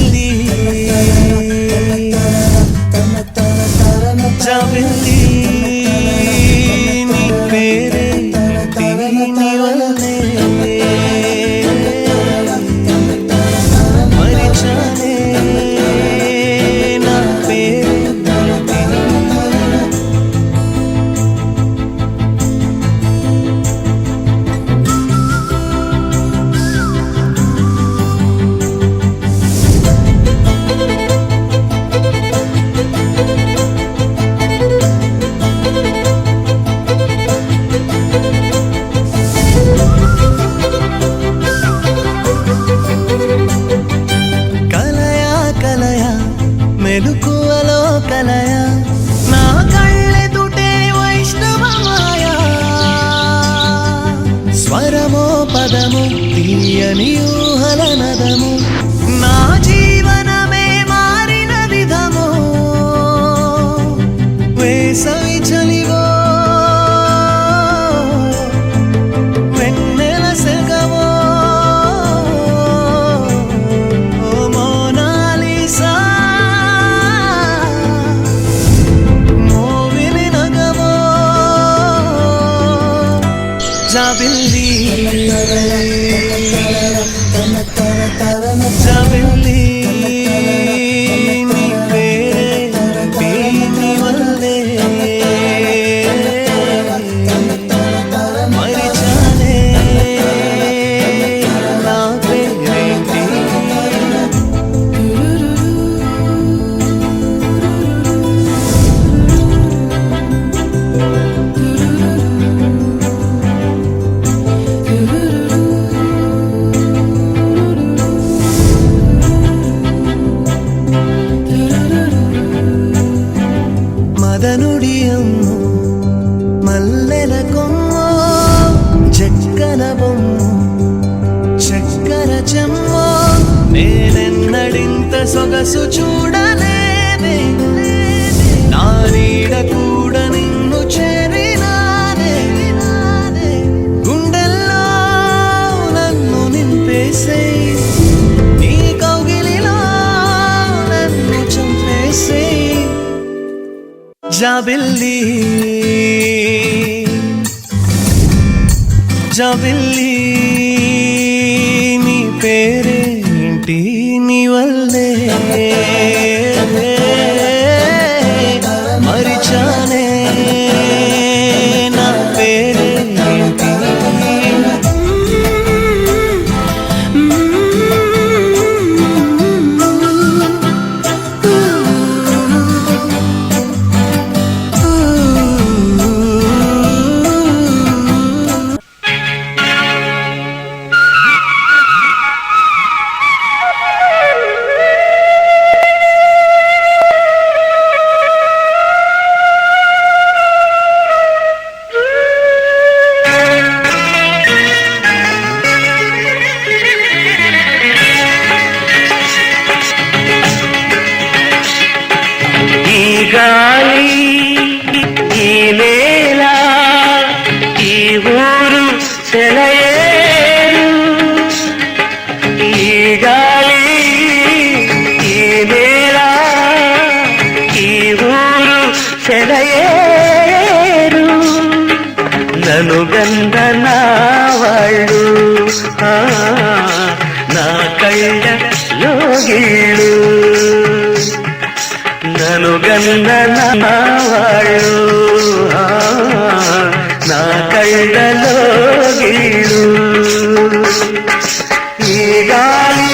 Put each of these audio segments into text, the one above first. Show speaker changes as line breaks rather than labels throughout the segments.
జాబిల్లి జాబిల్లి నీ పేరే నీ వల్లే మరిచానే నా పేరు మెలుకువలో కలయా నా కళ్ళెదుటే వైష్ణవమాయా స్వరమో పదము తీయని ఊహల నదము నా జీవనమే మారిన విధము వేసవి చలివో వెన్నెల సెగవో జాబిల్లి జాబిల్లి నీ పేరే నీ వల్లే మరిచానే నా పేరేంటి మదనుడియమ్ము మల్లెల కొమ్మో చక్కన బొమ్ము చక్కర చెమ్మో నేనెన్నడింత సొగసు చూడలేదే నా నీడ కూడా నిన్ను చేరినానే గుండెల్లో నన్ను నింపేసే నీ కౌగిలిలో నన్ను చంపేసే జాబిల్లి జాబిల్లి నీ పేరేంటి నీ వల్లే మరిచానే నా పేరేంటి
గాలి ఈ నేల ఈ ఊరు సెలయేరు ఈ గాలి ఈ నేల ఈ ఊరు సెలయేరు నన్ను గంధన వాళ్ళు నా కళ్ళ లోగిళ్ళు నన్ను గన్న వాళ్ళు నా కళ్ళలో గీళ్ళు ఈ గాలి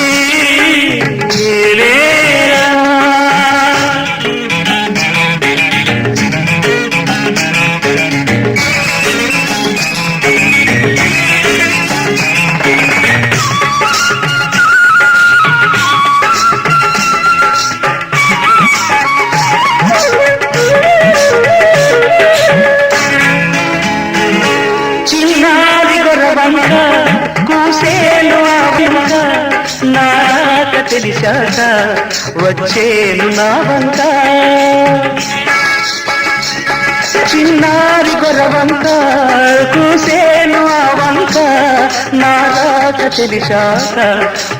కూసేను నాక తెలిసాక వచ్చేను నా వంక చిన్నారి గొరవంక కూసేను ఆ వంక నా రాక తెలిసాక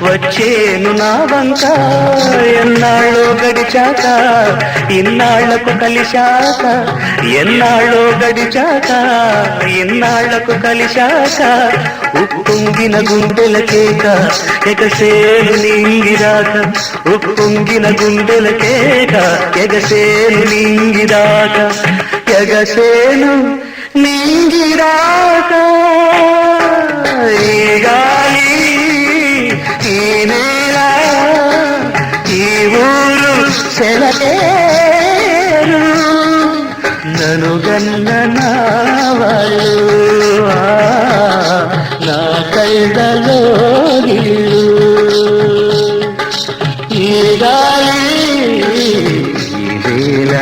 వచ్చేను నా వంక ఎన్నాళ్ళో గడిచాక ఇన్నాళ్లకు కలిశాక ఎన్నాళ్ళో గడిచాక ఇన్నాళ్లకు కలిశాక ఉప్పొంగిన గుండెల కేక ఎగసేను నింగిరాక ఉప్పొంగిన గుండెల కేక ఎగసేను నింగిరాక ఎగసేను నింగిరాక ఈ గాలి ఈ నేల ఈ ఊరు సెలయేరు నను గన్న నా వాళ్ళు నా కళ్ళలో గిళ్ళు ఈ గాలి ఈ వేళ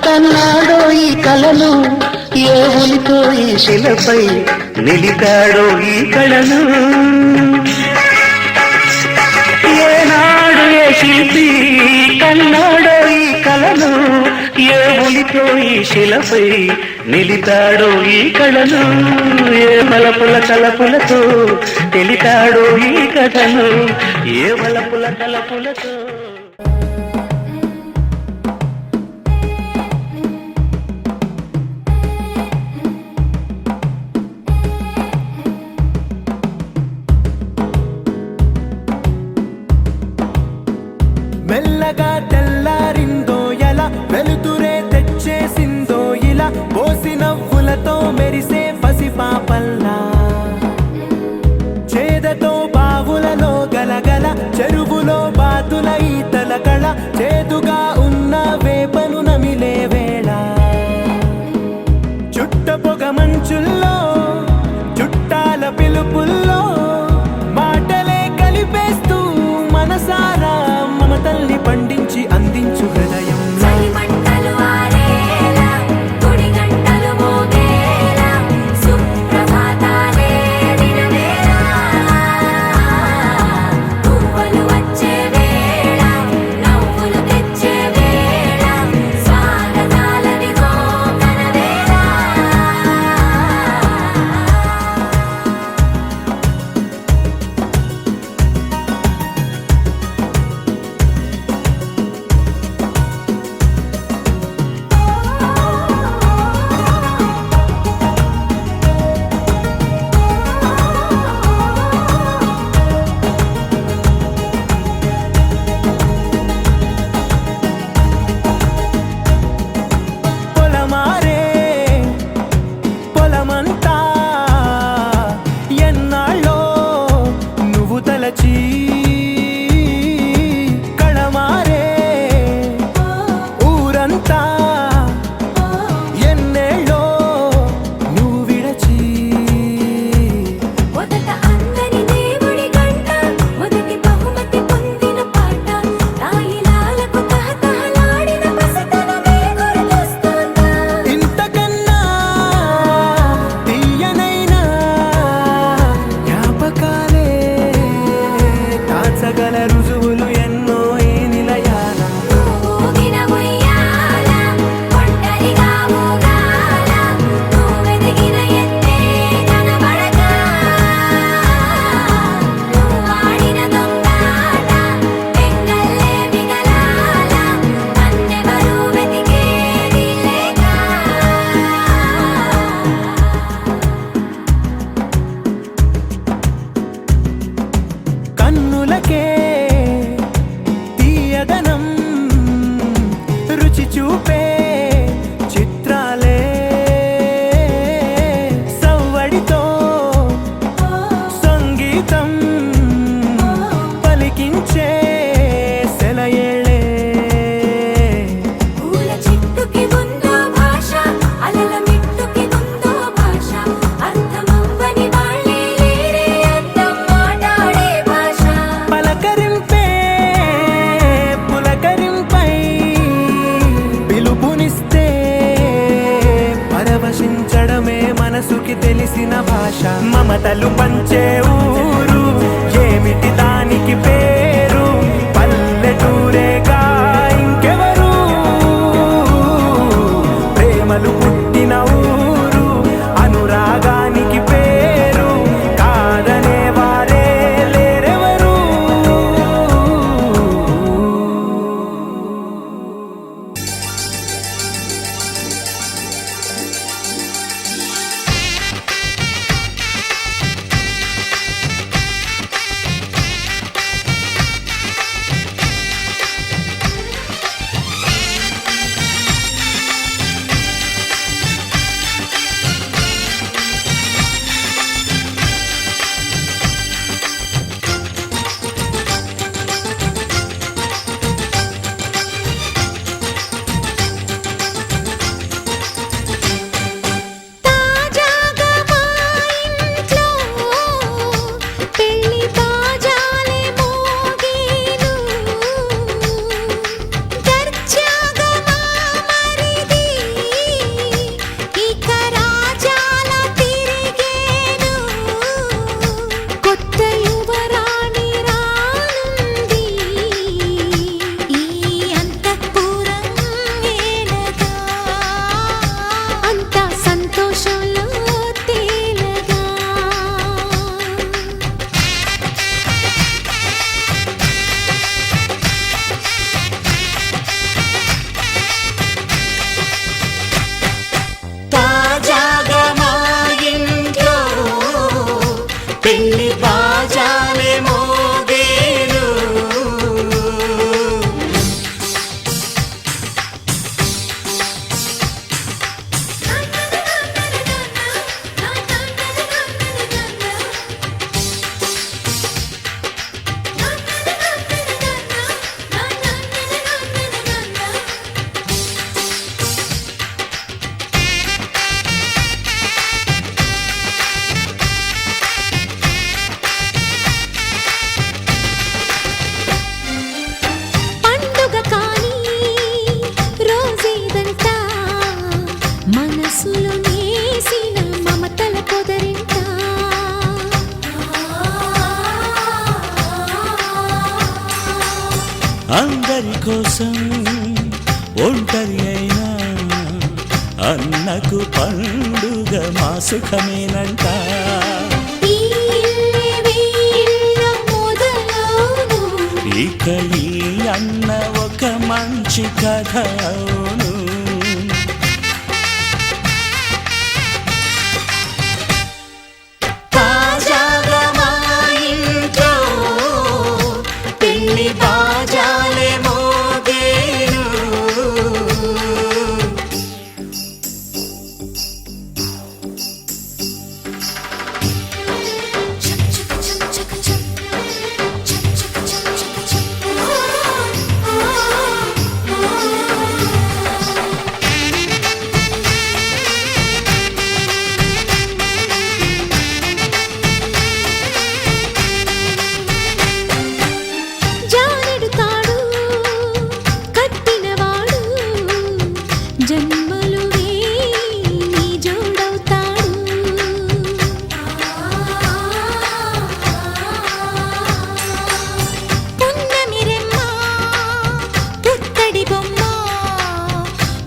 కన్నాడో ఈ కళను ఏ ఉలితో ఈ శిలపై నిలిపాడో ఈ కళను ఏనాడు ఏ శిల్పి కన్నాడో ఈ కళను ఏ ఉలితో ఈ శిలపై నిలిపాడో ఈ కళను ఏ మలపుల తలపులతో తెలిపాడో ఈ కథను ఏ వలపుల తలపులతో
మెల్లగా తెల్లారిందో ఎలా వెలుతురే తెచ్చేసిందో ఇలా పోసి నవ్వులతో మెరిసే పసిపాపల్లా చేదతో బావులలో గలగల చెరువులో బాతుల ఈతల కళ చేదుగా ఉన్న వేపను నమిలే వేళ చుట్ట పొగ మంచుల్లో చుట్టాల పిలుపుల్లో మాటలే కలిపేస్తూ మనసారా మమతల్ని పండించి అందించు హృదయం ఉండే ఊరు ఏమిటి దానికి పేరు పల్లెటూరేగా ఇంకెవరు ప్రేమలు పుట్టిన ఊరు అనురాగానికి పేరు కాదనే వారే లేరెవరు
తాజాగా మా ఇంట్లో పెళ్లి బాజాలే మోగేను దర్జాగా మా మరిది ఇక రాజాల తిరిగేను కొత్త యువరాణి రానుంది ఈ అంతఃపురం ఏలగా అంతా సంతోషంలో తేలగా
తాజాగా మా ఇంట్లో పెళ్లి బాజాలే మోగేను
పండుగ కాని రోజేదంట మనసులో నేసిన మమతల పొదరింట
అందరి కోసం ఒంటరి అయినా అన్నకు పండుగ మా సుఖమేనంట
ఈ ఇల్లే వీళ్ళ మొదలవును
ఇక ఈ అన్న ఒక మంచి కథ అవును తాజాగా మా ఇంట్లో పెళ్లి బాజాలే మోగేను
జానెడు తాడు కట్టినవాడు జన్మలు నీ జోడవుతాడు పున్నమిరెమ్మ పుత్తడి బొమ్మ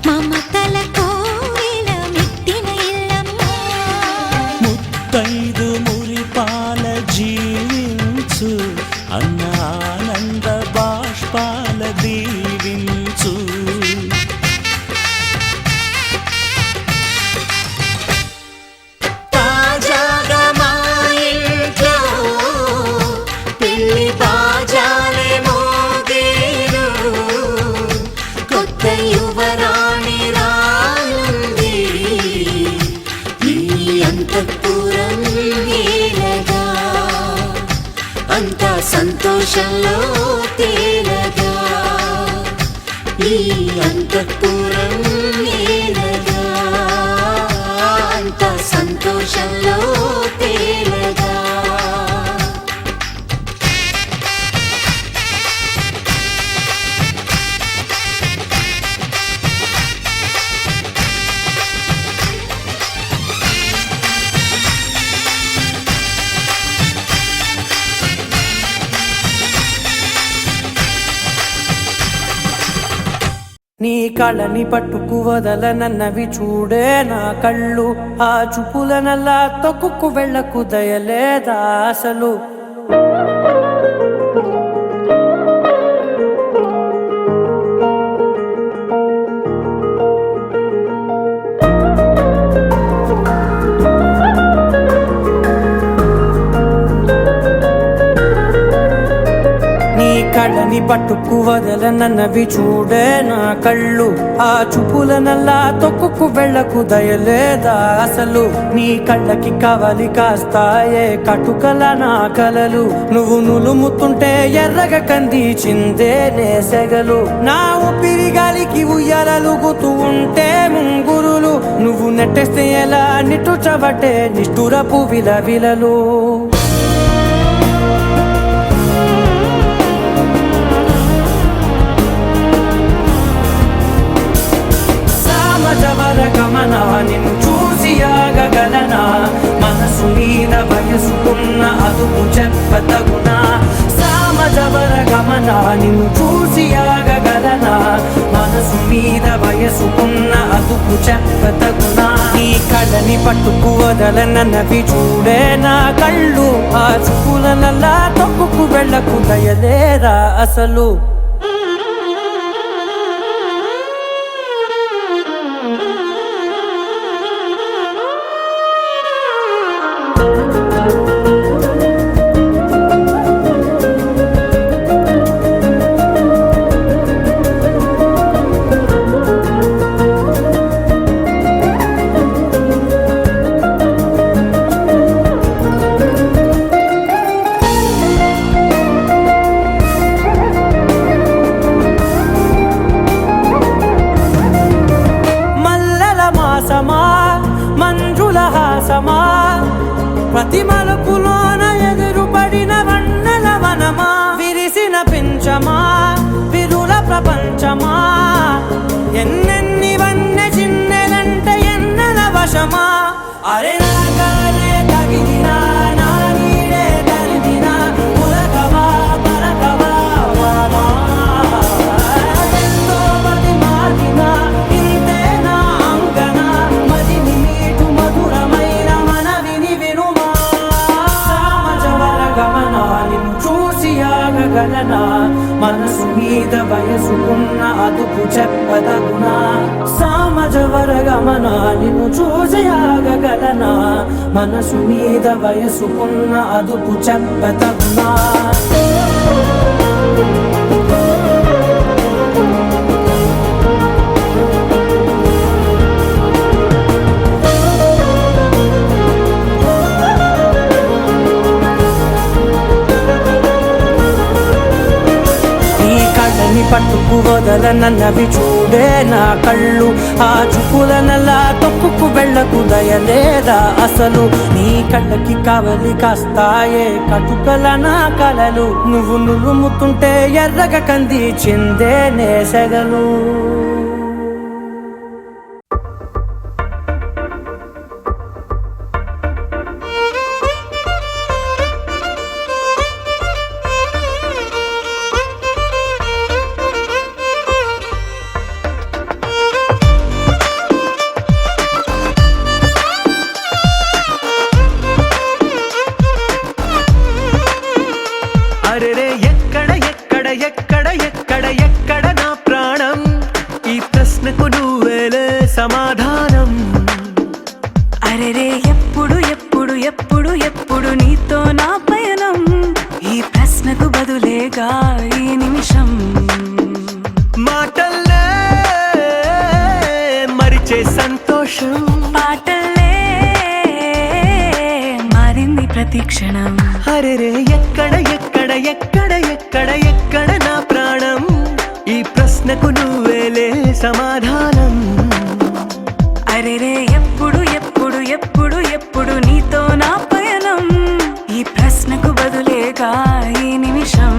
మమతల కోవెల మెట్టిన ఇల్లమ్మ
ముత్తైదు మురిపాల జీవించు అన్న ఆనంద బాష్పాల దీవించు తాజాగా మా ఇంట్లో పెళ్లి బాజాలే మోగేను కొత్త యువరాణి రానుంది ఈ అంతఃపురం ఏలగా అంతా సంతోషంలో తేలగా ఈ అంతఃపురం ఏలగా అంతా సంతోషంలో తేలగా
నీ కళ్ళని పట్టుకు వదలనన్నవి చూడే నా కళ్ళు, ఆ చూపులనల్లా తొక్కుకు వెళ్ళకు దయలేదా అసలు. కళ్ళని పట్టుకు వదలనన్నవి చూడే నా కళ్ళు, ఆ చూపులనల్లా తొక్కుకు వెళ్ళకు దయలేదా అసలు. నీ కళ్ళకి కవలి కాస్తాయే కటుకల నా కలలు, నువ్వు నులుముతుంటే ఎర్రగ కంది చిందే నేసెగలు. నా ఊపిరి గాలికి ఉయ్యాలలుగుతూ ఉంటే ముంగురులు, నువ్వు నెట్టేస్తే ఎలా నిట్టుచబట్టే నిష్ఠురపు విలవిలలు. గమన నిన్ను చూసి ఆగగలనా, మనసు మీద వయసుకున్న అదుపు చెప్పతగునా. సామజవర గమన నిన్ను చూసి ఆగగలనా, మనసు మీద వయసుకున్న అదుపు చెప్పతగునా. నీ కళ్ళని పట్టుకు వదలనన్నవి చూడే నా కళ్ళు, ఆ చూపులనల్లా తొక్కుకు వెళ్ళకు దయలేరా అసలు. ప్రతి మలుపులోన ఎదురుపడిన వన్నెల వనమా, విరిసిన పించమా విరుల ప్రపంచమా, ఎన్నెన్ని వన్నె చిన్నెలంటే ఎన్నెల వశమా. అరే నాగాలే తగిలినా నా నీడే తరిమినా, ఉలకవా పలకవా వామా. ఎంతో మతి మారినా ఇంతే నా అంగన, మదిని మీటు మధురమైన మనవిని వినుమా. సామజవర గమన నిన్ను చూసి ఆగగలనా, మనసు మీద వయసుకున్న అదుపు చెప్పదగునా. సామజవర గమన నిన్ను చూసి ఆగగలనా, మనసు మీద వయసుకున్న అదుపు చెప్పదగునా. పట్టుకు వదలనన్నవి చూడే నా కళ్ళు, ఆ చూపులనల్లా తొక్కుకు వెళ్ళకు దయలేదా అసలు. నీ కళ్ళకి కవలి కాస్తాయే కటుకల నా కలలు, నువ్వు నులుముతుంటే ఎర్రగ కంది చిందే నేసెగలు.
ఎక్కడ నా ప్రాణం, ఈ ప్రశ్నకు నువ్వేలే సమాధానం.
అరెరే ఎప్పుడు ఎప్పుడు ఎప్పుడు ఎప్పుడు నీతో నా పయనం, ఈ ప్రశ్నకు బదులేగా ఈ నిమిషం.
మాటల్లే మరిచే సంతోషం,
పాటల్లే మారింది ప్రతి క్షణం.
అరెరే ఎక్కడ ఎక్కడ ఎక్కడ ఎక్కడ ఎక్కడ నా ప్రాణం, ఈ ప్రశ్నకు నువ్వేలే సమాధానం.
అరెరే ఎప్పుడు ఎప్పుడు ఎప్పుడు ఎప్పుడు నీతో నా పయనం, ఈ ప్రశ్నకు బదులేగా ఈ నిమిషం.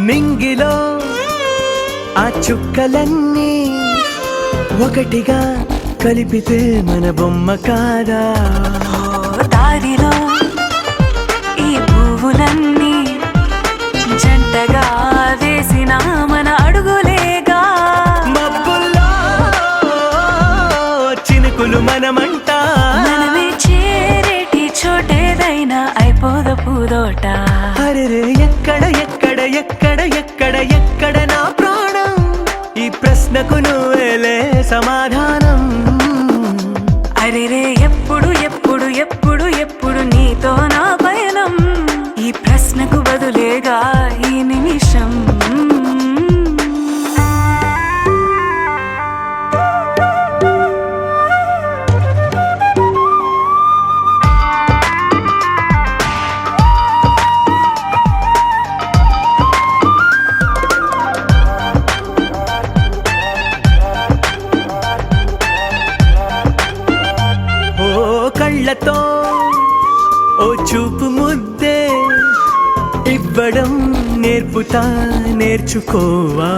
నింగిలో ఆ చుక్కలన్నీ ఒకటిగా కలిపితే మన బొమ్మ కాదా
దారిలో ఈ పువ్వులన్నీ జంటగా వేసిన మన అడుగులేగా
మబ్బుల్లో చినుకులు మనమంట
మనమే చేరేటి చోటేదైనా అయిపోద పూదోట
అరెరే ఎక్కడ ఎక్కడ ఎక్కడ ఎక్కడ ఎక్కడ నా ప్రాణం ఈ ప్రశ్నకు నువ్వేలే సమాధానం
అరెరే ఎప్పుడు ఎప్పుడు ఎప్పుడు ఎప్పుడు నీతో నా పయనం ఈ ప్రశ్నకు బదులేగా ఈ నిమిషం
ఓ కళ్ళతో ఓ చూపు ముద్దే ఇవ్వడం నేర్పుతా నేర్చుకోవా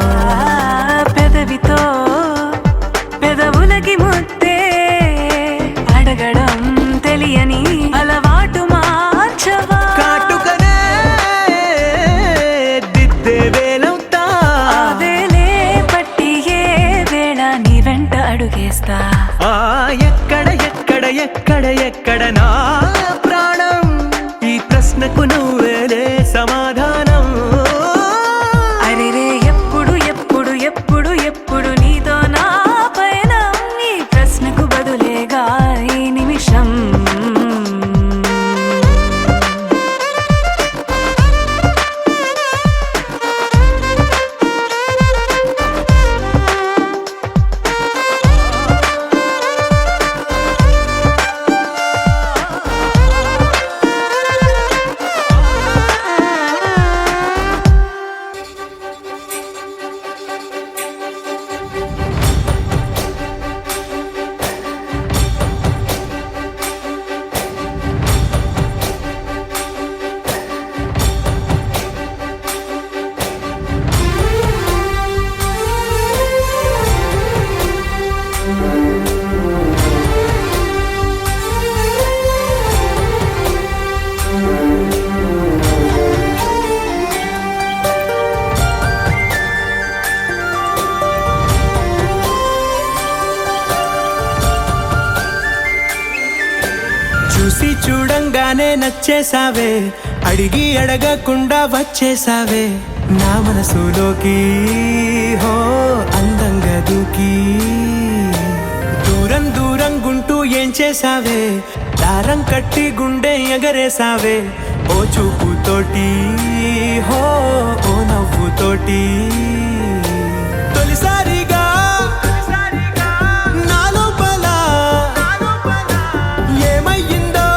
పెదవితో పెదవులకి ముద్దే అడగడం తెలియని అలవాటు మార్చవా
కాటుకనే దిద్దే వేలవుతా
వేలే పట్టి ఏ వేళ నీ వెంట అడుగేస్తా
ఆ ఎక్కడ ఎక్కడ ఎక్కడ ఎక్కడ నా ప్రాణం ఈ ప్రశ్నకు నువ్వేలే సమాధానం
అరెరే ఎప్పుడు ఎప్పుడు ఎప్పుడు ఎప్పుడు నీతో నా పైన ఈ ప్రశ్నకు బదులేగా ఈ నిమిషం
చూసి చూడంగానే నచ్చేసావే అడిగి అడగకుండా వచ్చేసావే నా మనసులోకి హో అందంగా దూకి దూరం దూరం గుంటూ ఏం చేసావే దారం కట్టి గుండె ఎగరేసావే ఓ చూపుతోటి హో ఓ నవ్వుతోటి తొలిసారిగా నా లోపల ఏమయ్యిందో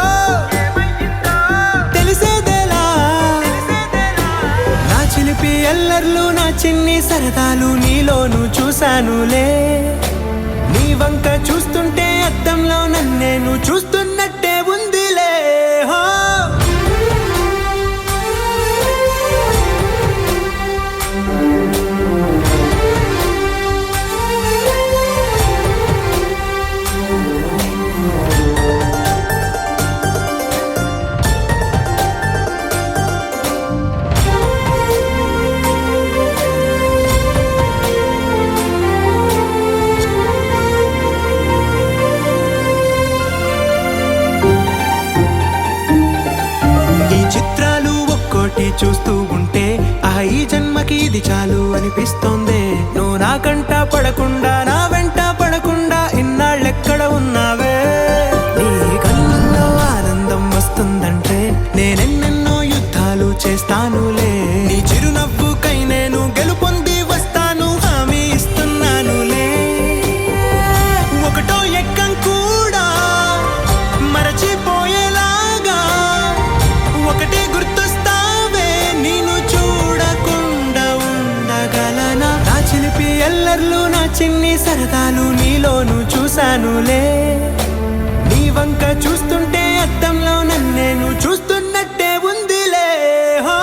తెలిసేదేలా నా చిలిపి ఎల్లర్లు నా చిన్ని సరదాలు నీలోను చూశానులే నీ వంక చూస్తుంటే అద్దంలో నన్నేను చూస్తున్నట్టే ఉందిలే హో చూస్తూ ఉంటే ఈ జన్మకి ఇది చాలు అనిపిస్తోంది నువ్వు నా కంట పడకుండా నా వెంట పడకుండా ఇన్నాళ్ళెక్కడ ఉన్నావే నీ కళ్ళల్లో ఆనందం వస్తుందంటే నేనెన్నెన్నో యుద్ధాలు చేస్తానులే నీ చిరునవ్వుకై నేను గెలుపొంది వస్తాను హామీ ఇస్తున్నానులే ఒకటో ఎక్కం కూడా మరచిపోయేలాగా ఒకటే గుర్తొస్తావే నేను చూడకుండా ఉండగలనా నా చిలిపి ఎల్లర్లు నా చిన్ని సరదాలు నీలోను చూశానులే నీ వంక చూస్తుంటే అద్దంలో నన్నేను చూస్తున్నట్టే ఉందిలే హో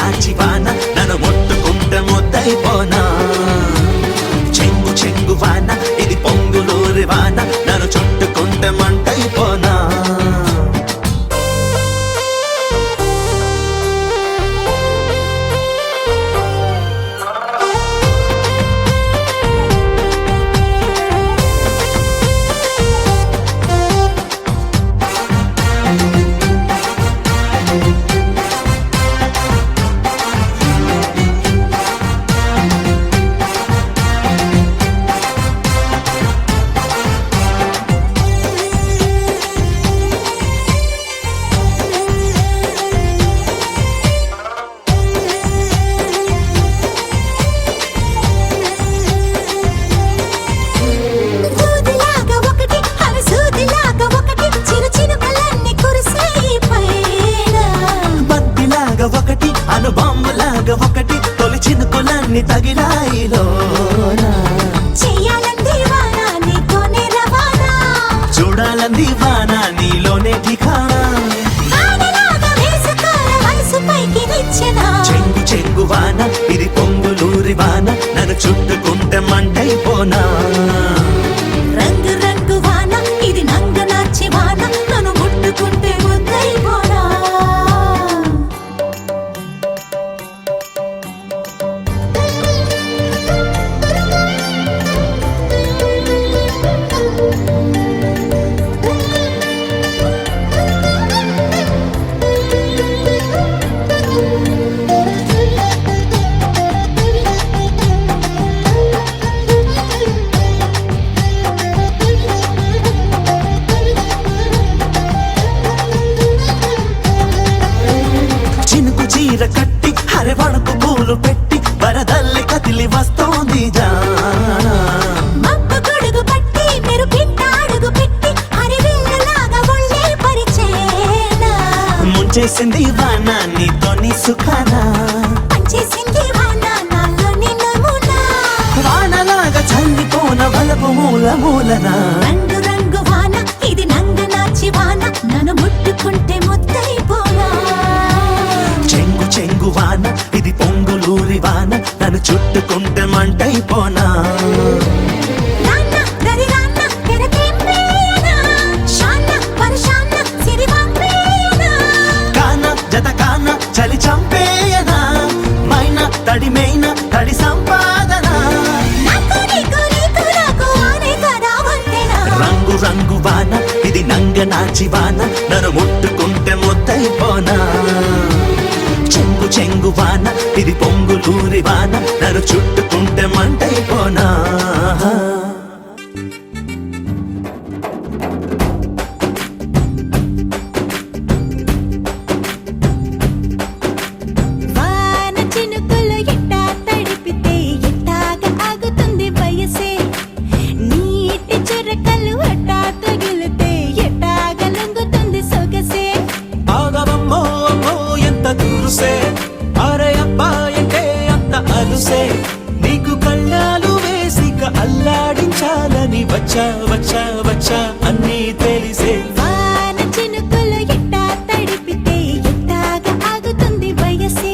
నాచి వాన నన్ను ముట్టుకుంటే ముద్దైపోనా చెంగు చెంగు వాన ఇది పొంగులూరి వాన నన్ను చుట్టుకుంటే మంటైపోనా
దూదిలాగా ఒకటి అరసూదిలాగా ఒకటి చిరు చినుకలన్నీ కురిసాయి పైన
బంతిలాగా ఒకటి అనుబాంబులాగా ఒకటి తొలి చినుకులన్నీ తగిలాయిలోనా
చెయ్యాలంది వాన నీతోనే రవాణా
చూడాలంది వాన నీలోనే ఠికానా
ఆడలాగా వేసుకోర వయసు పైకి నిచ్చెనా
చెంగు చెంగు వాన ఇది పొంగులూరి వాన నన్ను చుట్టుకుంటే మంటైపోనా
రంగు రంగు వాన ఇది నంగ నాచి వాన నన్ను ముట్టుకుంటే ముద్దైపోనా
చినుకు చీర కట్టి హరివణకు పూలు పెట్టి వరదల్లి కదిలి వస్తోంది జానా
మబ్బు గొడుగు పట్టి మెరుపింటాడుగు పెట్టి హరివిల్లలాగా ఒళ్ళే పరిచేనా
ముంచేసింది వాన నీతోని సుఖానా
పంచేసింది వాన నాలోని నమూనా
వానలాగా చల్లిపోన వలపు మూల మూలనా
రంగు రంగు వాన ఇది నంగ నాచి వాన నన్ను ముట్టుకుంటే ముద్దైపోనా
చెంగు చెంగు వాన ఇది పొంగులూరి వాన నన్ను చుట్టుకుంటే మంటైపోనా
నాన్న దరి నాన్న తెరతేంపేనా షాన్న పరషాన్న సిరివాంపేనా
కాన జత కాన చలి చంపేయనా మైన తడిమైన తడి సంపాదన
నాకు నీకు నాకు ఆనే కదా వంతెనా
రంగు రంగు వాన ఇది నంగ నాచి వాన నన్ను ముట్టుకుంటే ముద్దైపోనా చెంగు చెంగు వాన ఇది పొంగులూరి వాన నన్ను చుట్టుకుంటే మంటైపోనా
వాన చినుకులు ఎట్టా తడిపితే ఎట్టాగా ఆగుతుంది వయసే నీటి చురకలు అట్టా తగిలితే ఎట్టాగా లొంగుతుంది సొగసే
ఆగవమ్మో అమ్మో ఎంత దూరుసే అరే అబ్బాయంటే అంత అలుసే నీకు కళ్ళాలు వేసిక అల్లాడించాలని వచ్చా వచ్చా వచ్చా అన్నీ తెలిసే
వాన చినుకులు ఎట్టా తడిపితే ఎట్టాగా ఆగుతుంది వయసే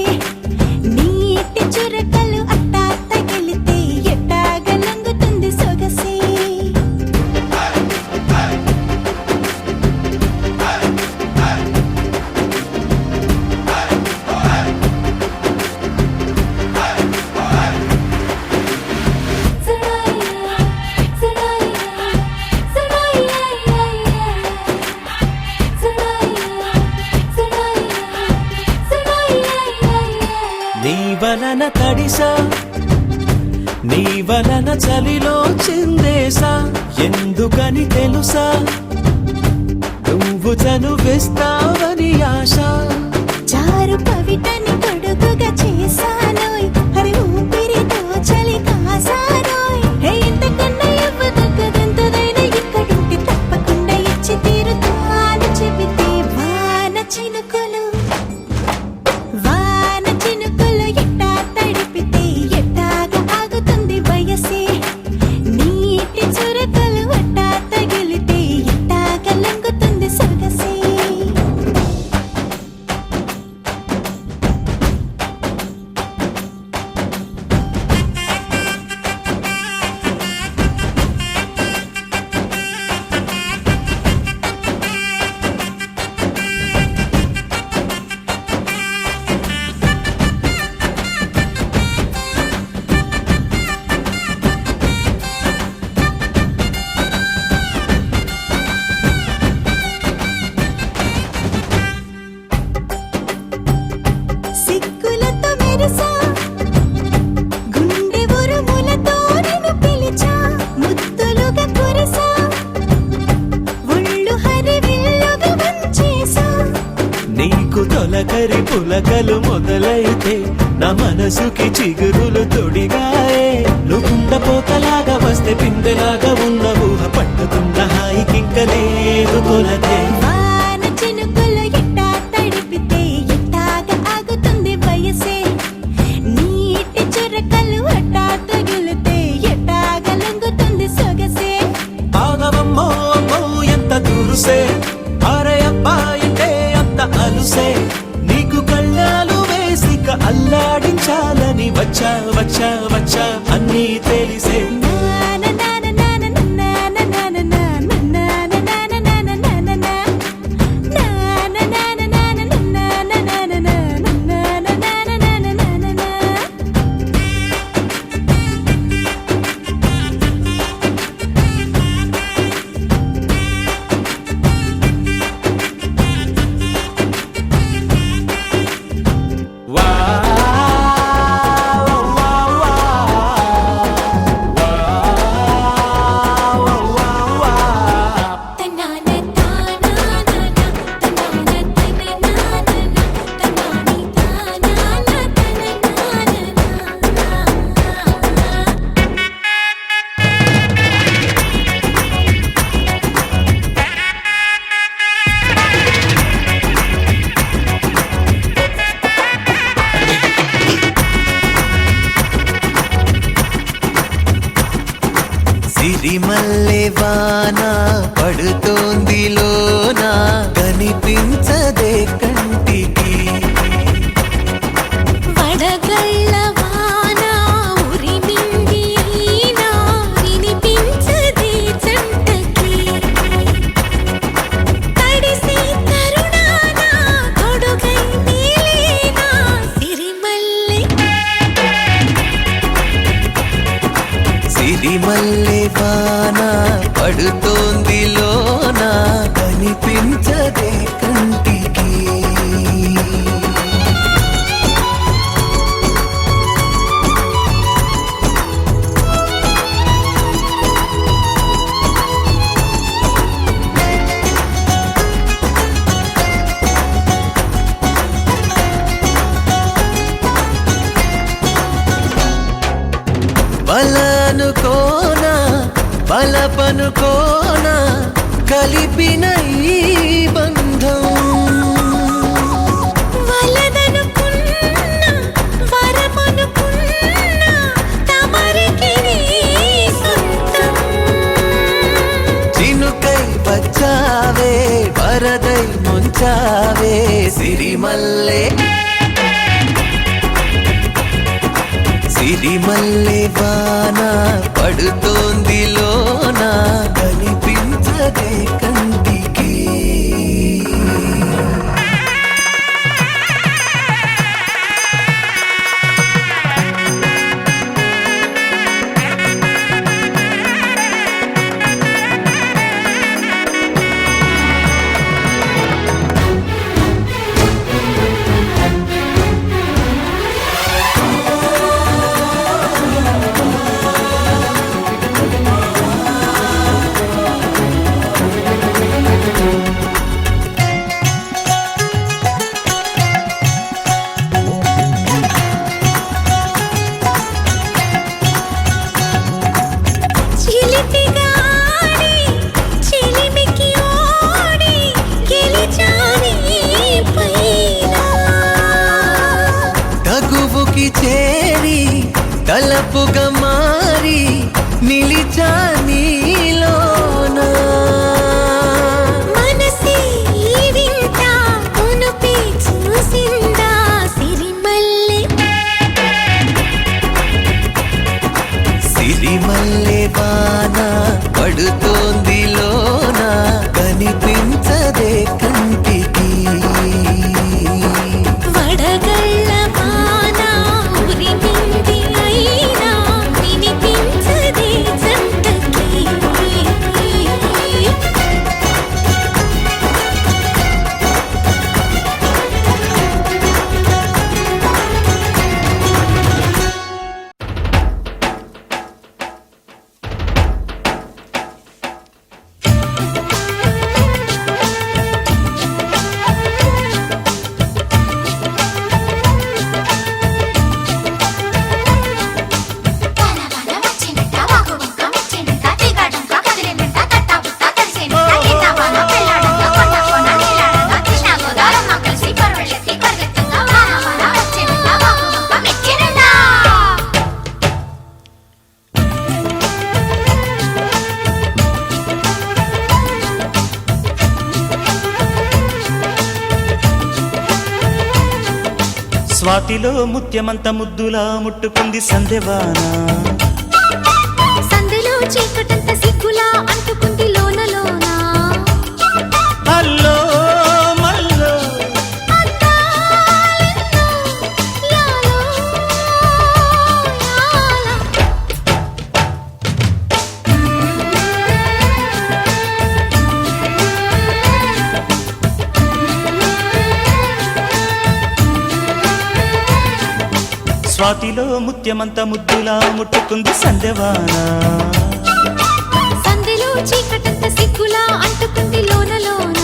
నీటి చురకలు అట్టా తగిలితే ఎట్టాగా లొంగుతుంది సొగసే
నీ వలన తడిసా నీ వలన చలిలో చిందేసా ఎందుకని తెలుసా నువ్వు చనువిస్తావని ఆశ
చారు పవిటని కొడుకుగా చేశానోయ్ హరి ఊపిరితో చలి కాసానోయ్ హే ఇంతకన్నా ఇవ్వదగ్గదెంతదైనా ఇక్కడుంటే తప్పకుండా ఇచ్చి తీరుతాను చెబితే వాన చినుకులు ఎట్టా తడిపితే ఎట్టాగా ఆగుతుంది వయసే నీటి చురకలు అట్టా తగిలితే ఎట్టాగా లొంగుతుంది సొగసే
తొలకరి పులకలు మొదలైతే నా మనసుకి చిగురులు తొడిగాయే నువ్వుండ పోతలాగా వస్తే పిందెలాగా ఉన్న ఊహ పట్టుకున్న హాయికింక లేదు కొలతే
వాన చినుకులు ఎట్టా తడిపితే ఎట్టాగా ఆగుతుంది వయసే నీటి చురకలు అట్టా తగులితే ఎట్టాగా లొంగుతుంది సొగసే
ఆగవమ్మో అమ్మో ఎంత దూరుసే అరే అబ్బాయంటే అంత అలుసే నీకు కళ్ళాలు వేసిక అల్లాడించాలని వచ్చా వచ్చా వచ్చా అన్నీ తెలిసే
సిరిమల్లె వాన పడుతోంది లోన కనిపించదే కంటికి
వడగళ్ళ వాన ఉరిమింది అయినా వినిపించదే జంటకి తడిసి తరుణాన తొడుగై నీలేనా సిరిమల్లె
సిరిమల్లె వాన పడుతోంది లోన కనిపించదే కంటికి బలనుకోనా బలపనుకోనా కలిపిన ఈ బంధం
వలదనుకున్నా వరమనుకున్నా తమరికి నీ సొంతం
చినుకై వచ్చావే వరదై ముంచావే సిరిమల్లె సిరిమల్లె వాన పడుతోంది లోన కనిపించదే కంటికి
చిలిపిగా ఆడి చిలిమికి ఓడి గెలిచాని పైన
తగువుకి చేరి తలపుగా మారి నిలిచా నీలోన
మనసే ఈ వింత కొనుపి చూసిందా సిరిమల్లె
సిరిమల్లె వాన పడుతోంది లోన కనిపించదే కంటికి
వడగళ్ళ వాన ఉరిమింది అయినా
స్వాతిలో ముత్యమంత ముద్దులా ముట్టుకుంది సందెవాన
సందెలో చీకటంత సిగ్గులా అంటుకుంది లోన లోన
అల్లో మల్లో
అద్దాలెన్నో యాలో యాల.
స్వాతిలో ముత్యమంత ముద్దులా ముట్టుకుంది సందెవాన
సందెలో చీకటంత సిగ్గులా అంటుకుంది లోన లోన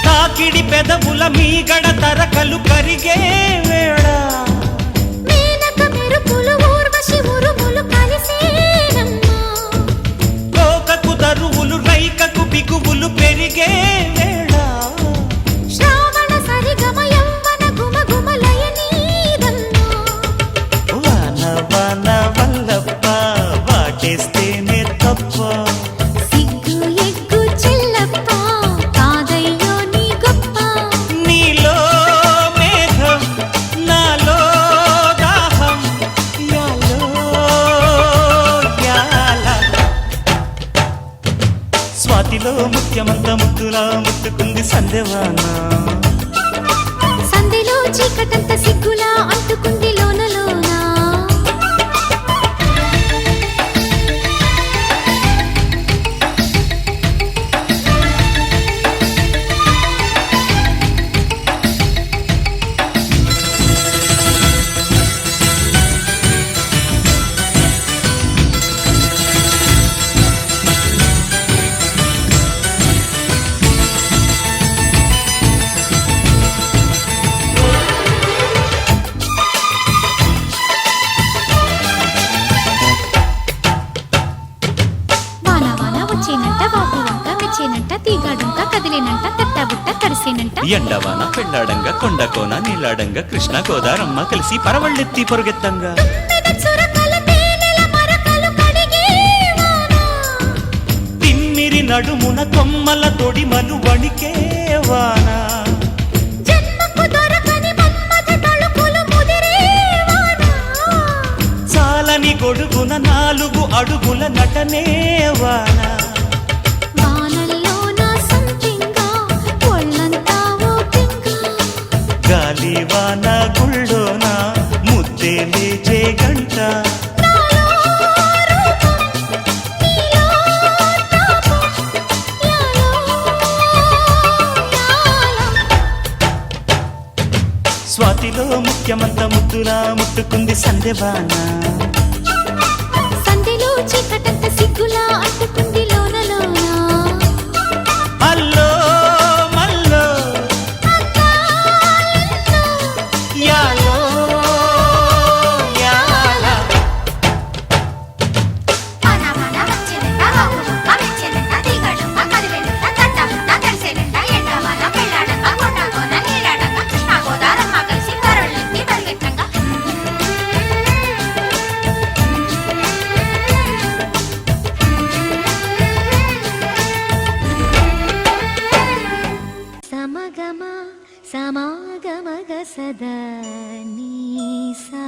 తాకిడి పెదవుల మీగడ తరకలు కరిగే వేళ
మేనక మెరుపులు ఊర్వశి ఉరుములు కలిసేనమ్మా
కోకకు దరువులు రైకకు బిగువులు పెరిగే వేళ
శ్రావణ సరిగమ యవ్వన గుమ గుమలయ నీదమ్మా
వాన వాన వల్లప్ప వాటేస్తేనే తప్ప
సిగ్గు ఎగ్గు చెల్లప్ప కాదయ్యో నీ గొప్ప
నీలో మేఘం నాలో దాహం యాలో యాల స్వాతిలో ముత్యమంత ముద్దులా ముట్టుకుంది సందెవాన
సందెలో చీకటంత సిగ్గులా అంటుకుంది లోన లోన వాన వాన వచ్చేనంట వాపు వంక మెచ్చేనంట తీగాడంక కదిలేనంట తట్టబుట్ట తడిసేనంట
ఎండవాన పెళ్ళాడంగా కొండకోన నీలాడంగా కృష్ణ గోదారమ్మ కలిసి పరవళ్ళెత్తి పొరుగెత్తంగా
తుమ్మెద చురకల తేనెల మరకలు కడిగే వాన
తిమ్మిరి నడుమున కొమ్మల తొడిమలు వణికే వాన
జన్మకు దొరకని మన్మథ తళుకులు ముదిరే వాన
చాలని గొడుగున 4 అడుగుల నటనే వాన
వానల్లో నా సంపింగా ఒళ్ళంతా ఓ పింగా
గాలి వాన గుళ్ళోన ముద్దే లేచే గంట
నాలో రూపం నీలో తాపం యాలో యాల.
స్వాతిలో ముత్యమంత ముద్దులా ముట్టుకుంది సందెవాన
సందెలో చీకటంత సిగ్గులా అంటుకుంది లోన లోన
అల్లో మల్లో
అద్దాలెన్నో
యాలో యాల
వాన వాన వచ్చేనంట వాపు వంక మెచ్చేనంట తీగాడంక కదిలేనంట తట్టబుట్ట తడిసేనంట ఎండవాన పెళ్ళాడంక కొండకోన నీలాడంక కృష్ణ గోదారమ్మ కలిసి పరవళ్ళెత్తి పరిగెట్టంగా సమగమ సమాగమగ సదా నీసా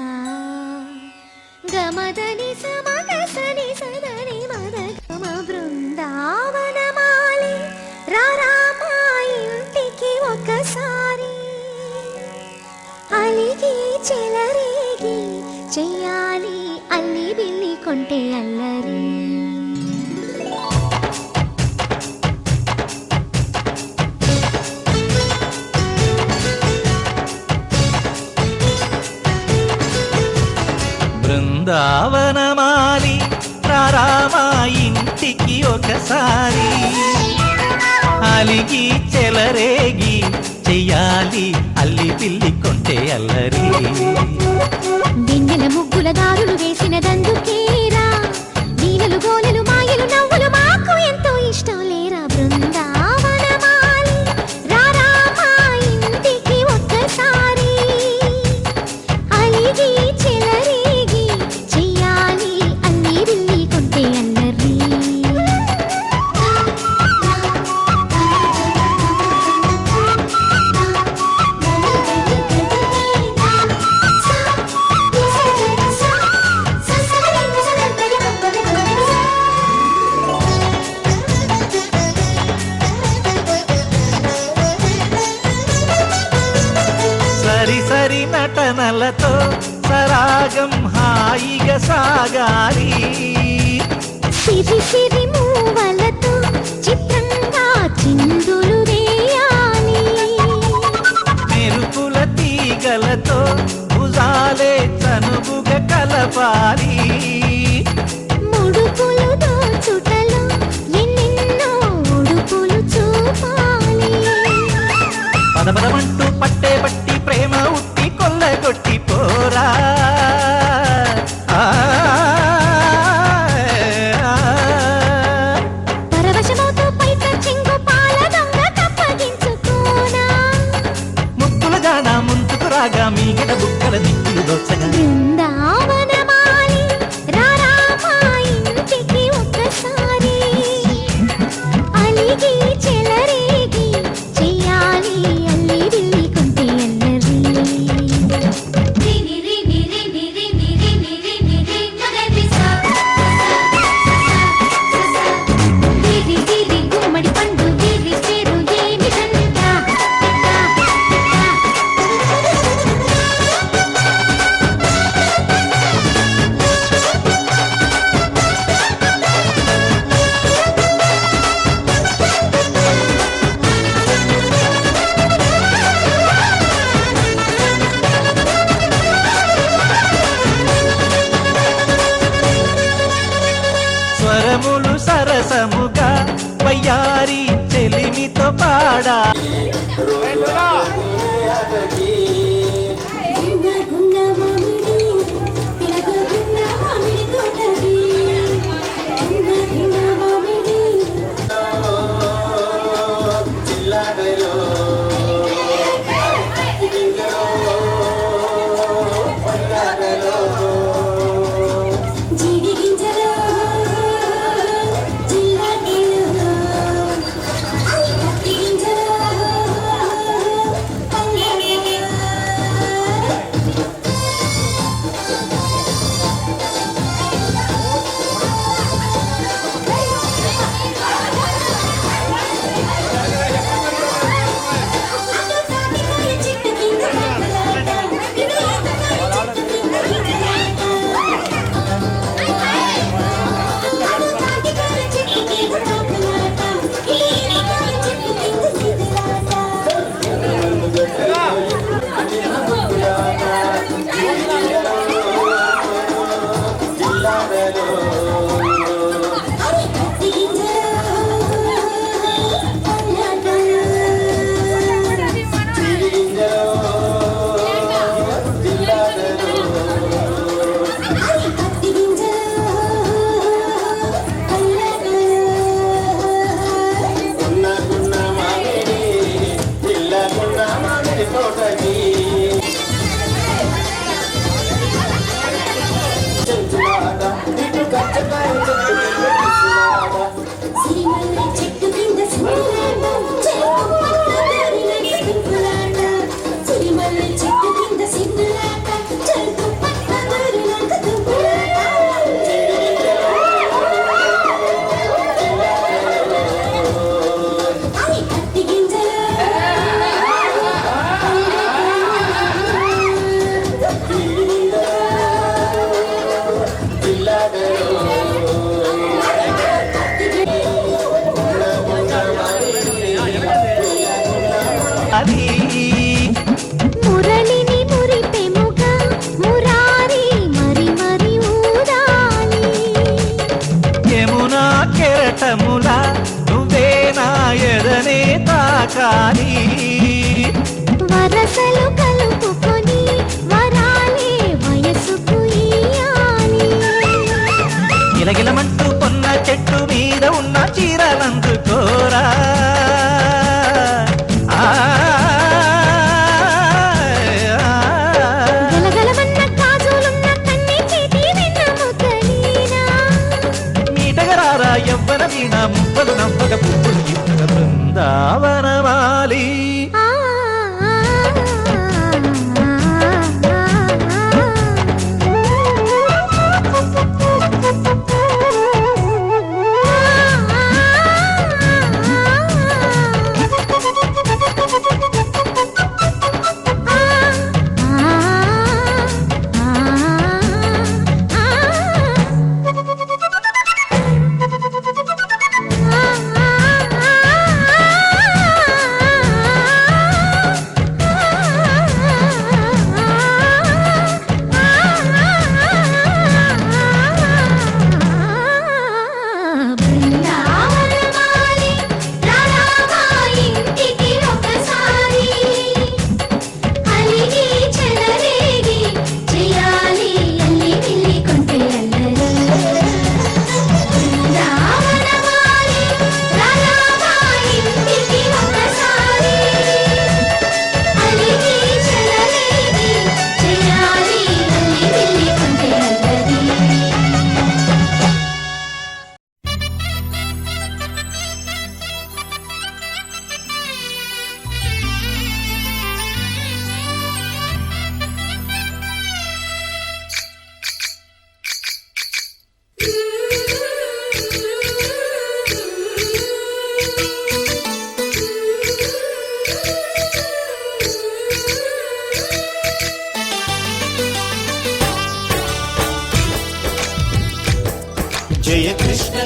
గమదని సమగ సని సదని మద గమ బృందావనమాలి రారామా ఇంటికి ఒకసారి అలిగి చెలరేగి చెయ్యాలి అల్లి బిల్లి కొంటే అల్లరి
బృందావనమాలి రారామా ఇంటికి ఒకసారి అలిగి చెలరేగి చెయ్యాలి అల్లి పిల్లి కొంటే అల్లరి
వెన్నెల ముగ్గుల దారులు వేసినదందుకేరా వీణలు గోలెలు మాయలు నవ్వులు మాకు ఎంతో ఇష్టం లేరా బృందావనమాలి రారా మా ఇంటికి ఒక్కసారి అలిగి చెలరేగి చెయ్యాలి అల్లి బిల్లి కొంటే అల్లరి
సరి సరి నటనలతో సరాగం హాయిగా సాగాలి
సిరి సిరి మూవలతో చిత్రంగా చిందులు వేయాలి
మెరుపుల తీగలతో భుజాలే చనువుగా కలపాలి
ముడుపులు దోచుటలో ఎన్నెన్నో ఉడుపులు చూపాలి
పదపదమంటూ పట్టే పట్టి ప్రేమ ఉట్టి కొల్లగొట్టి పోరా ఆ,
పరవశమవుతూ పైట చెంగు పాల దొంగ కప్పగించుకోనా
ముద్దులుగా నా ముందుకు రాగా మీగడ బుక్కల దిక్కులు దోచగా
బృందావనమాలి రారా మా ఇంటికి ఒక్కసారి అలిగి చెలరేగి చెయ్యాలి అల్లి బిల్లి కొంటే అల్లరి గుమ్మడి పండు వీరి పేరు ఏమిటంట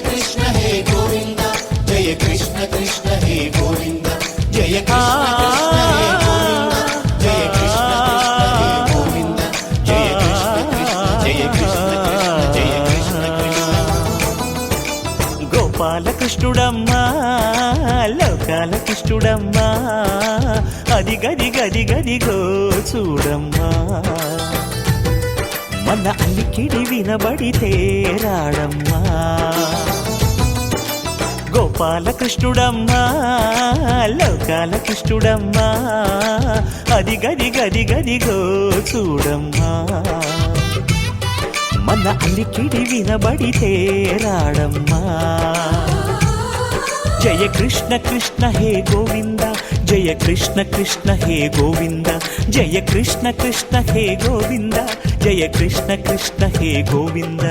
కృష్ణ హే గోవింద జయ కృష్ణ కృష్ణ హే గోవింద జయ కృష్ణ కృష్ణ హే గోవింద జయ కృష్ణ కృష్ణ హే గోవింద జయ కృష్ణ కృష్ణ జయ కృష్ణ కృష్ణ జయ కృష్ణ కృష్ణ
గోపాలకృష్ణుడమ్మా లోకాల కృష్ణుడమ్మా అది గది గది గదిగో చూడమ్మా మన అలికిడి వినబడితే రాడమ్మా గోపాలకృష్ణుడమ్మా లోకాల కృష్ణుడమ్మా అది గది గది గదిగో చూడమ్మా మన అలికిడి వినబడితే రాడమ్మా జయ కృష్ణ కృష్ణ హే గోవింద జయ కృష్ణ కృష్ణ హే గోవింద జయ కృష్ణ కృష్ణ హే గోవింద జయ కృష్ణ కృష్ణ హే గోవింద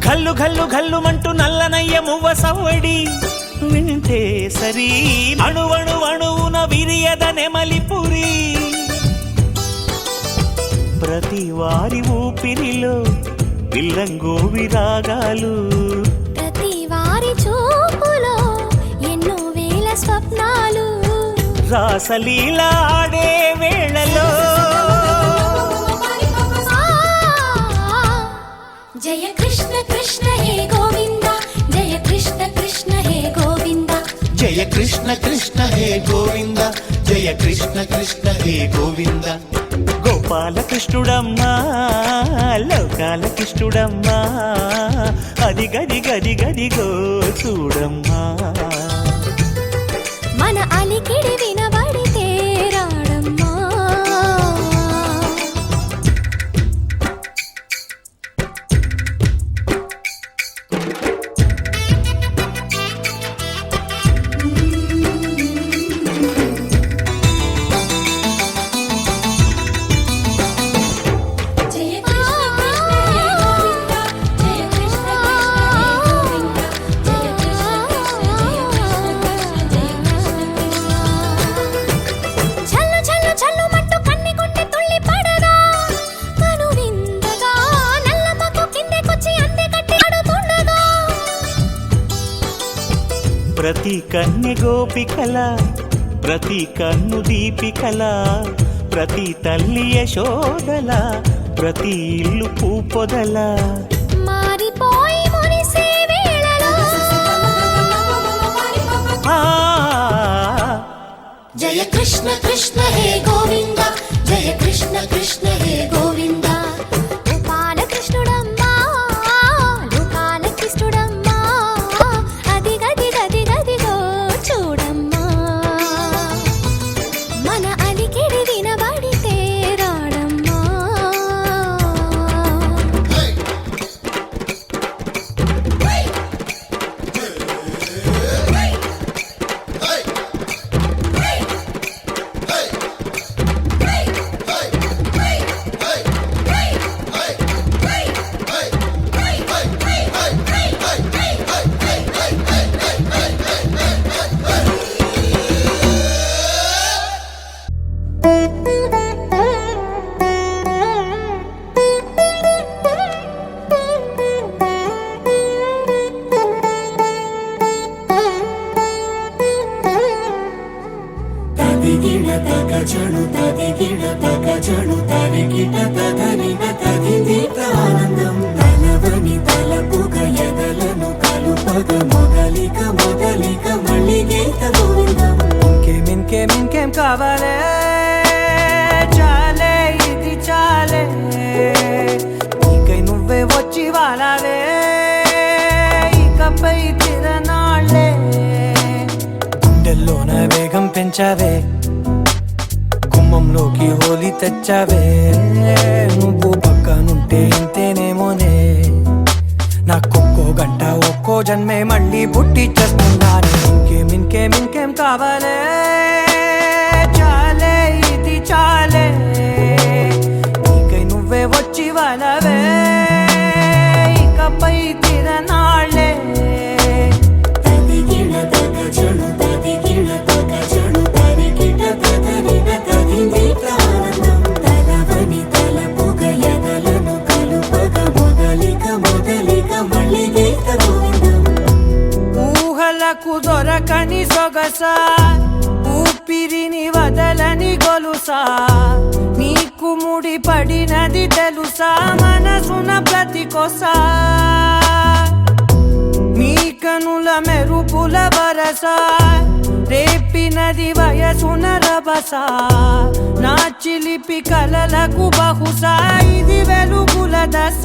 ఘల్లు ఘల్లు ఘల్లుమంటూ నల్లనయ్య మువ్వ సవ్వడి వింటే సరి అణువణు అణువున విరియద నెమలిపురి ప్రతి వారి ఊపిరిలో పిల్లంగో విరాగాలు
ప్రతి వారి చూపులో ఎన్నో వేల స్వప్నాలు
రాసలీల ఆడే వేళలో
జయ కృష్ణ కృష్ణ హే గోవింద జయ కృష్ణ కృష్ణ హే గోవింద
జయ కృష్ణ కృష్ణ హే గోవింద జయ కృష్ణ కృష్ణ హే గోవింద
గోపాలకృష్ణుడమ్మా లోకాల కృష్ణుడమ్మా అది గది గది గదిగో చూడమ్మా
మన అలికిడి వినబడితే రాడమ్మా
ప్రతి కన్య గోపికల ప్రతి కన్ను దీపికల ప్రతి తల్లి యశోదల ప్రతి ఇల్లు పూపొదల
మారిపోయి మురిసే వేళలో జయ కృష్ణ కృష్ణ హే గోవింద జయ కృష్ణ కృష్ణ హే గోవింద గోపాలకృష్ణుడమ్మా లోకాల కృష్ణుడమ్మా అది గది గది గదిగో చూడమ్మా మన అలికిడి వినబడితే రాడమ్మా
తదిగిడ తగజడు తదిగిడ తగజడు తరిగిట తదరిన తదిదీత ఆనందం తలవని తలపుగ ఎదలను కలుపగ మొదలిక మొదలిక మళ్ళీ గీత గోవిందం
ఇంకేం కావాలే చాలే ఇది చాలే నీకై నువ్వే వచ్చి వాడాలే ఇకపై తిరనాళ్ళే గుండెల్లోన వేగం పెంచావే గుమ్మంలోకి హోలీ తెచ్చావే నువ్వు పక్కనుంటే ఇంతేనేమోనే నాకొక్కో గంట ఒక్కో జన్మే మళ్ళీ పుట్టి చేస్తున్నాను ఇంకేం కావాలే చాలే ఇది చాలే నీకై నువ్వే వచ్చి వాళ్ళవే ఇకపై తిరనాళ్ళే
తదిగిణ తగజను తదిగిణ తగజను తరిగిట తదరిన తదిందిట ఆనందం తలవని తలపుగ ఎదలను కలుపగ మొదలిక మళ్ళీ గీత గోవిందం
ఊహలకు దొరకని సొగసా ఊపిరిని వదలని గొలుసా నీకు ముడి పడినది తెలుసా మనసున ప్రతి కొసా నీ కనుల మెరుపుల వరస రేపినది వయసున రభస నా చిలిపి కలలకు బహుశా ఇది వెలుగుల దశ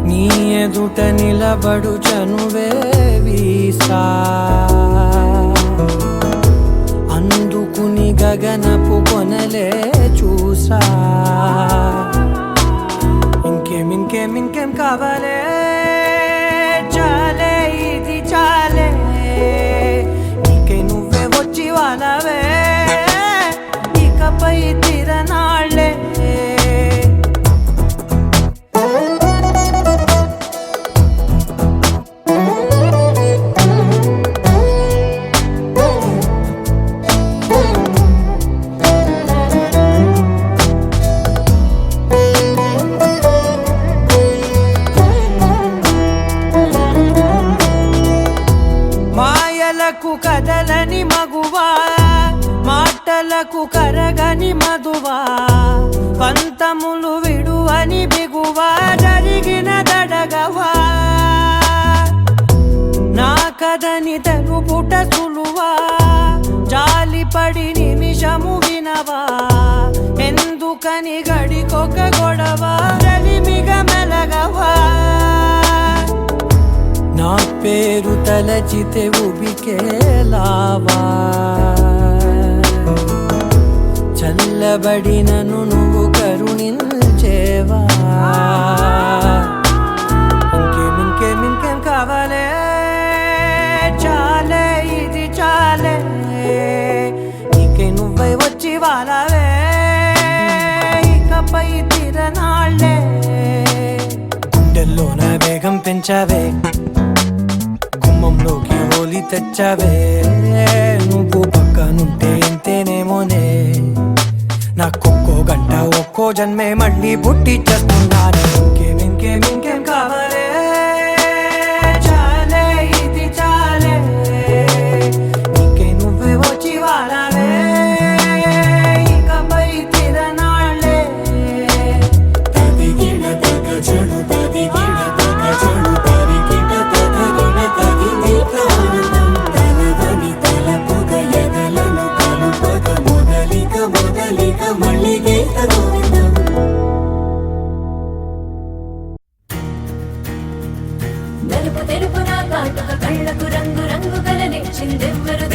నీ ఎదుట నిలబడు చనువే వీసా అందుకుని గగనపు కొనలే చూసా ఇంకేం కావాలే చాలే ఇది చాలే నీకై నువ్వే వచ్చి వాళ్ళవే ఇకపై తిరనాళ్ళే మాయలకు కదలని మగువా మాటలకు కరగని మధువా పంతములు విడువని బిగువా జరిగిన దడగవా నా కదని తెలుపుట సులువా జాలిపడి నిమిషము వినవా ఎందుకని గడికొక గొడవ రలిమిగ మెలగవా నా పేరు తలచితే ఉబికేలావా చల్లబడినను నువ్వు కరుణించేవా ఇంకేం కావాలే చాలే ఇది చాలే నీకై నువ్వై వచ్చి వాళ్ళవే ఇకపై తిరనాళ్ళే గుండెల్లోన వేగం పెంచావే గుమ్మంలోకి హోలీ తెచ్చావే నువ్వు పక్కనుంటే ఇంతేనేమోనే నాకొక్కో గంట ఒక్కో జన్మే మళ్ళీ పుట్టి చేస్తున్నాను ఇంకేం కావాలే చాలే ఇది చాలే నీకై నువ్వే వచ్చి వాళ్ళవే ఇకపై తిరనాళ్ళే
తదిగిణ తగజను తదిగిణ తగజను తరిగిట తదరిన తదిందిట ఆనందం తలవని తలపుగ ఎదలను కలుపగ మొదలిక మళ్ళీ గీత గోవిందం
నలుపు తెలుపు నా కాటుక కళ్ళకు రంగు రంగు కలనిచ్చిందెవ్వరు